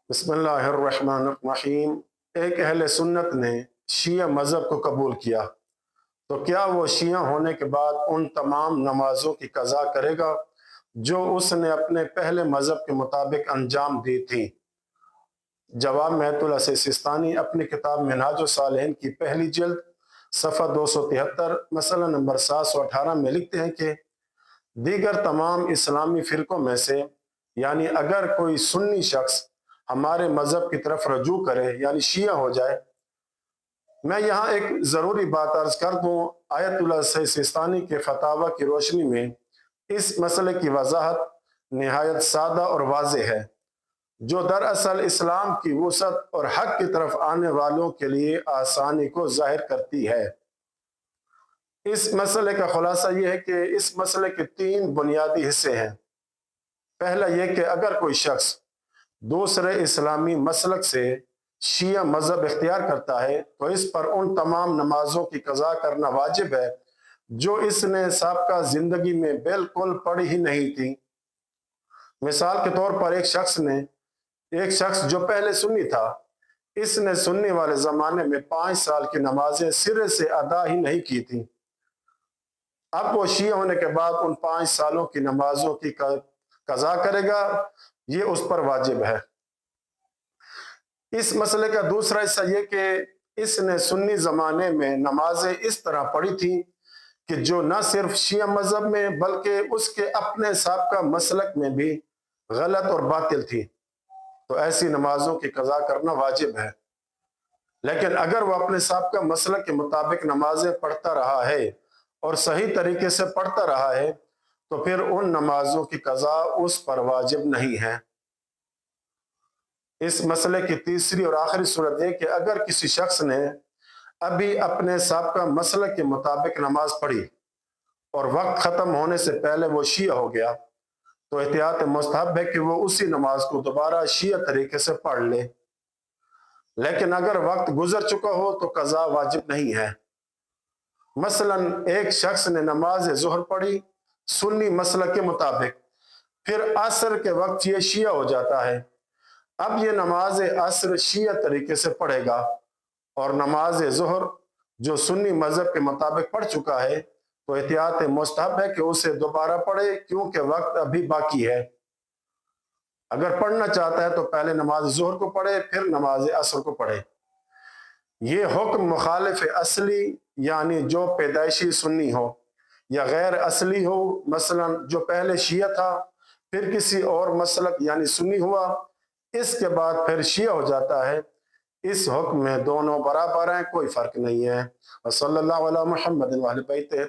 बिस्मिल्लाहिर्रहमानिर्रहीम। एक अहले सुन्नत ने शिया मज़हब को कबूल किया, तो क्या वो शिया होने के बाद उन तमाम नमाजों की कज़ा करेगा जो उसने अपने पहले मज़हब के मुताबिक अंजाम दी थी? जवाब महतुल असीस सिस्तानी अपनी किताब मिनहाजुस सालिहीन की पहली जिल्द सफ़ा 273 मसला नंबर 718 में लिखते हैं कि दीगर तमाम इस्लामी फ़िरक़ों में से यानी अगर कोई सुन्नी शख्स हमारे मज़हब की तरफ रजू करे यानी शिया हो जाए। मैं यहाँ एक ज़रूरी बात अर्ज़ कर दूँ, आयतुल्लाह सिस्तानी के फतावा की रोशनी में इस मसले की वजाहत निहायत सादा और वाज़ेह है, जो दरअसल इस्लाम की वुसअत और हक की तरफ आने वालों के लिए आसानी को ज़ाहिर करती है। इस मसले का खुलासा यह है कि इस मसले के 3 बुनियादी हिस्से हैं। पहला यह कि अगर कोई शख्स दूसरे इस्लामी मसलक से शिया मज़हब इख्तियार करता है तो इस पर उन तमाम नमाजों की कज़ा करना वाजिब है जो इसने साबका ज़िंदगी में बिल्कुल पढ़ी ही नहीं थी। मिसाल के तौर पर एक शख्स जो पहले सुन्नी था, इसने सुन्नी वाले ज़माने में 5 साल की नमाजें सिरे से अदा ही नहीं की थी। अब वो शिया होने के बाद उन 5 सालों की नमाजों की कज़ा करेगा, ये उस पर वाजिब है। इस मसले का दूसरा हिस्सा ये कि इसने सुन्नी ज़माने में नमाजें इस तरह पढ़ी थी कि जो न सिर्फ शिया मज़हब में बल्कि उसके अपने साबका मसलक में भी गलत और बातिल थी, तो ऐसी नमाजों की कज़ा करना वाजिब है। लेकिन अगर वह अपने साबका मसलक के मुताबिक नमाजें पढ़ता रहा है और सही तरीके से पढ़ता रहा है तो फिर उन नमाजों की कज़ा उस पर वाजिब नहीं है। इस मसले की तीसरी और आखिरी सूरत है कि अगर किसी शख्स ने अभी अपने साबका मसलक के मुताबिक नमाज पढ़ी और वक्त ख़त्म होने से पहले वो शिया हो गया, तो एहतियात मुस्तहब है कि वो उसी नमाज को दोबारा शिया तरीके से पढ़ ले। लेकिन अगर वक्त गुजर चुका हो तो कज़ा वाजिब नहीं है। मसलन एक शख्स ने नमाज ज़ोहर पढ़ी सुन्नी मसलक के मुताबिक, फिर असर के वक्त ये शिया हो जाता है। अब ये नमाज असर शिया तरीके से पढ़ेगा और नमाज ज़ोहर जो सुन्नी मज़हब के मुताबिक पढ़ चुका है, तो एहतियात मुस्तहब है कि उसे दोबारा पढ़े क्योंकि वक्त अभी बाकी है। अगर पढ़ना चाहता है तो पहले नमाज ज़ोहर को पढ़े, फिर नमाज असर को पढ़े। ये हुक्म मुखालिफ असली यानी जो पैदाइशी सुन्नी हो या गैर असली हो, मसलन जो पहले शिया था फिर किसी और मसलक यानी सुन्नी हुआ, इसके बाद फिर शिया हो जाता है, इस हुक्म में दोनों बराबर हैं, कोई फर्क नहीं है। सल्लल्लाहु अलैहि मुहम्मद व अहले बैतिही।